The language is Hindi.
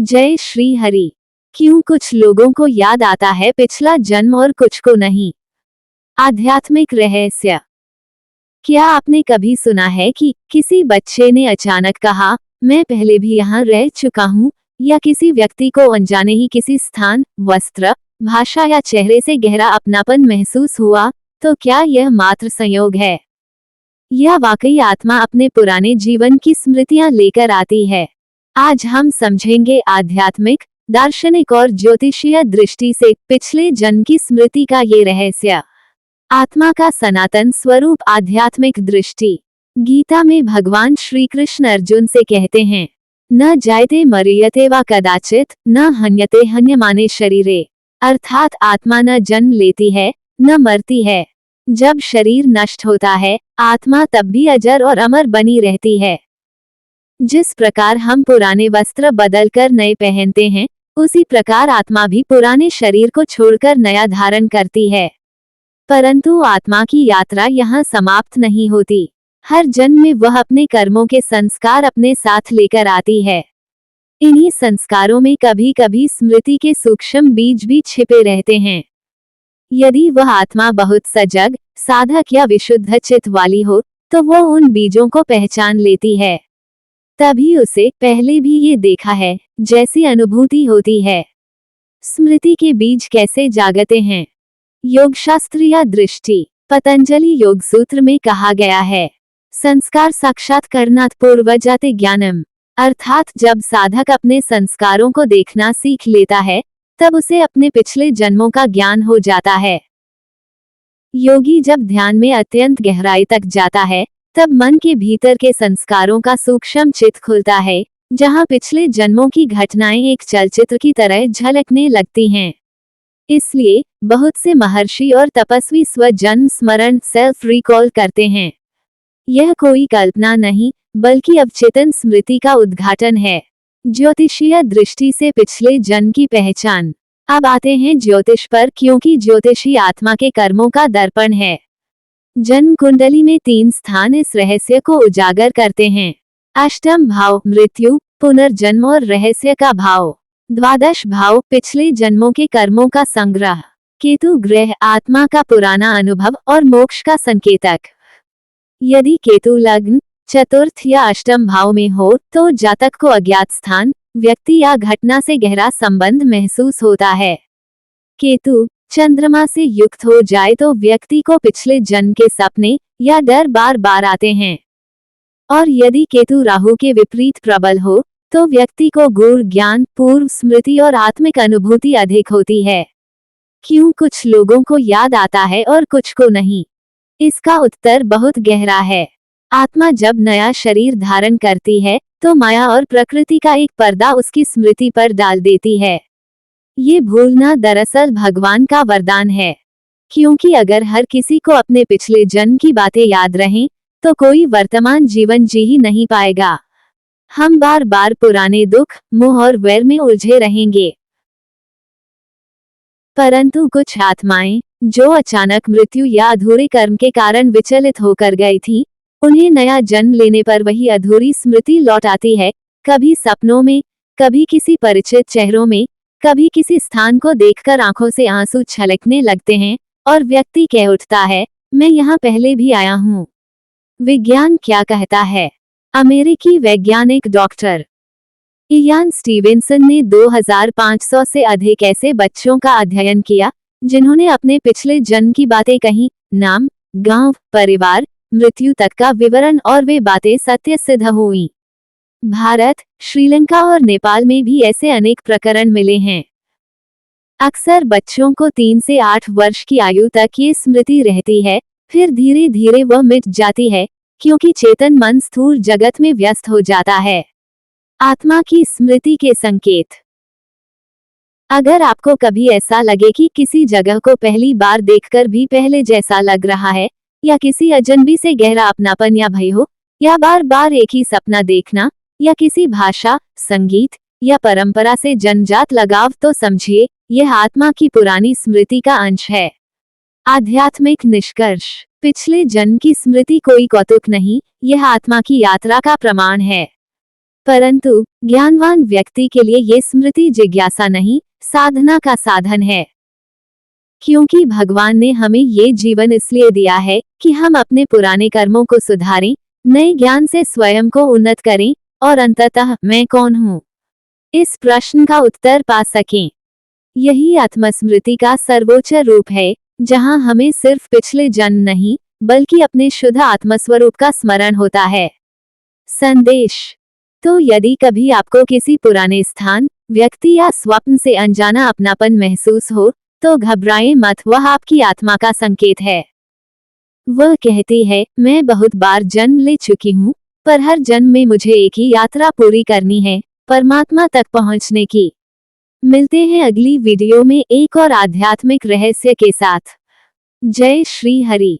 जय श्री हरि। क्यों कुछ लोगों को याद आता है पिछला जन्म और कुछ को नहीं? आध्यात्मिक रहस्य। क्या आपने कभी सुना है कि किसी बच्चे ने अचानक कहा, मैं पहले भी यहाँ रह चुका हूँ, या किसी व्यक्ति को अनजाने ही किसी स्थान, वस्त्र, भाषा या चेहरे से गहरा अपनापन महसूस हुआ? तो क्या यह मात्र संयोग है, या वाकई आत्मा अपने पुराने जीवन की स्मृतियां लेकर आती है? आज हम समझेंगे आध्यात्मिक, दार्शनिक और ज्योतिषीय दृष्टि से पिछले जन्म की स्मृति का ये रहस्य। आत्मा का सनातन स्वरूप। आध्यात्मिक दृष्टि। गीता में भगवान श्री कृष्ण अर्जुन से कहते हैं, न जायते मरियते वा कदाचित न हन्यते हन्यमाने शरीरे। अर्थात आत्मा न जन्म लेती है न मरती है। जब शरीर नष्ट होता है, आत्मा तब भी अजर और अमर बनी रहती है। जिस प्रकार हम पुराने वस्त्र बदलकर नए पहनते हैं, उसी प्रकार आत्मा भी पुराने शरीर को छोड़कर नया धारण करती है। परंतु आत्मा की यात्रा यहाँ समाप्त नहीं होती। हर जन्म में वह अपने कर्मों के संस्कार अपने साथ लेकर आती है। इन्हीं संस्कारों में कभी कभी स्मृति के सूक्ष्म बीज भी छिपे रहते हैं। यदि वह आत्मा बहुत सजग, साधक या विशुद्ध चित्त वाली हो, तो वह उन बीजों को पहचान लेती है। तभी उसे पहले भी ये देखा है जैसी अनुभूति होती है। स्मृति के बीज कैसे जागते हैं? योगशास्त्रीय दृष्टि। पतंजलि योग सूत्र में कहा गया है, संस्कार साक्षात्कारणात् पूर्वजाते ज्ञानम। अर्थात जब साधक अपने संस्कारों को देखना सीख लेता है, तब उसे अपने पिछले जन्मों का ज्ञान हो जाता है। योगी जब ध्यान में अत्यंत गहराई तक जाता है, तब मन के भीतर के संस्कारों का सूक्ष्म चित्र खुलता है, जहां पिछले जन्मों की घटनाएं एक चलचित्र की तरह झलकने लगती हैं। इसलिए बहुत से महर्षि और तपस्वी स्वजन्म स्मरण सेल्फ रिकॉल करते हैं। यह कोई कल्पना नहीं, बल्कि अवचेतन स्मृति का उद्घाटन है। ज्योतिषीय दृष्टि से पिछले जन्म की पहचान। अब आते हैं ज्योतिष पर, क्योंकि ज्योतिषी आत्मा के कर्मों का दर्पण है। जन्म कुंडली में 3 स्थान इस रहस्य को उजागर करते हैं। अष्टम भाव मृत्यु, पुनर्जन्म और रहस्य का भाव। 12 भाव पिछले जन्मों के कर्मों का संग्रह। केतु ग्रह आत्मा का पुराना अनुभव और मोक्ष का संकेतक। यदि केतु लग्न, चतुर्थ या अष्टम भाव में हो, तो जातक को अज्ञात स्थान, व्यक्ति या घटना से गहरा संबंध महसूस होता है। केतु चंद्रमा से युक्त हो जाए तो व्यक्ति को पिछले जन्म के सपने या डर बार बार आते हैं। और यदि केतु राहु के विपरीत प्रबल हो, तो व्यक्ति को गूढ़ ज्ञान, पूर्व स्मृति और आत्मिक अनुभूति अधिक होती है। क्यों कुछ लोगों को याद आता है और कुछ को नहीं? इसका उत्तर बहुत गहरा है। आत्मा जब नया शरीर धारण करती है, तो माया और प्रकृति का एक पर्दा उसकी स्मृति पर डाल देती है। ये भूलना दरअसल भगवान का वरदान है, क्योंकि अगर हर किसी को अपने पिछले जन्म की बातें याद रहें, तो कोई वर्तमान जीवन जी ही नहीं पाएगा। हम बार बार पुराने दुख, मोह और वैर में उलझे रहेंगे। परंतु कुछ आत्माएं, जो अचानक मृत्यु या अधूरे कर्म के कारण विचलित होकर गई थीं, उन्हें नया जन्म लेने पर वही अधूरी स्मृति लौट आती है। कभी सपनों में, कभी किसी परिचित चेहरों में, कभी किसी स्थान को देखकर आंखों से आंसू छलकने लगते हैं और व्यक्ति कह उठता है, मैं यहाँ पहले भी आया हूँ। विज्ञान क्या कहता है? अमेरिकी वैज्ञानिक डॉक्टर इयान स्टीवेंसन ने 2500 से अधिक ऐसे बच्चों का अध्ययन किया, जिन्होंने अपने पिछले जन्म की बातें कही। नाम, गांव, परिवार, मृत्यु तक का विवरण, और वे बातें सत्य सिद्ध हुई। भारत, श्रीलंका और नेपाल में भी ऐसे अनेक प्रकरण मिले हैं। अक्सर बच्चों को 3 से 8 वर्ष की आयु तक ये स्मृति रहती है, फिर धीरे धीरे वह मिट जाती है, क्योंकि चेतन मन स्थूल जगत में व्यस्त हो जाता है। आत्मा की स्मृति के संकेत। अगर आपको कभी ऐसा लगे कि किसी जगह को पहली बार देखकर भी पहले जैसा लग रहा है, या किसी अजनबी से गहरा अपनापन या भय हो, या बार बार एक ही सपना देखना, या किसी भाषा, संगीत या परंपरा से जन्मजात लगाव तो समझिए यह आत्मा की पुरानी स्मृति का अंश है। आध्यात्मिक निष्कर्ष। पिछले जन्म की स्मृति कोई कौतुक नहीं, यह आत्मा की यात्रा का प्रमाण है। परंतु ज्ञानवान व्यक्ति के लिए ये स्मृति जिज्ञासा नहीं, साधना का साधन है। क्योंकि भगवान ने हमें ये जीवन इसलिए दिया है कि हम अपने पुराने कर्मों को सुधारें, नए ज्ञान से स्वयं को उन्नत करें और अंततः मैं कौन हूँ, इस प्रश्न का उत्तर पा सकें। यही आत्मस्मृति का सर्वोच्च रूप है, जहाँ हमें सिर्फ पिछले जन्म नहीं बल्कि अपने शुद्ध आत्मस्वरूप का स्मरण होता है। संदेश। तो यदि कभी आपको किसी पुराने स्थान, व्यक्ति या स्वप्न से अनजाना अपनापन महसूस हो तो घबराएं मत, वह आपकी आत्मा का संकेत है। वह कहती है, मैं बहुत बार जन्म ले चुकी हूँ, पर हर जन्म में मुझे एक ही यात्रा पूरी करनी है, परमात्मा तक पहुँचने की। मिलते हैं अगली वीडियो में एक और आध्यात्मिक रहस्य के साथ। जय श्री हरि।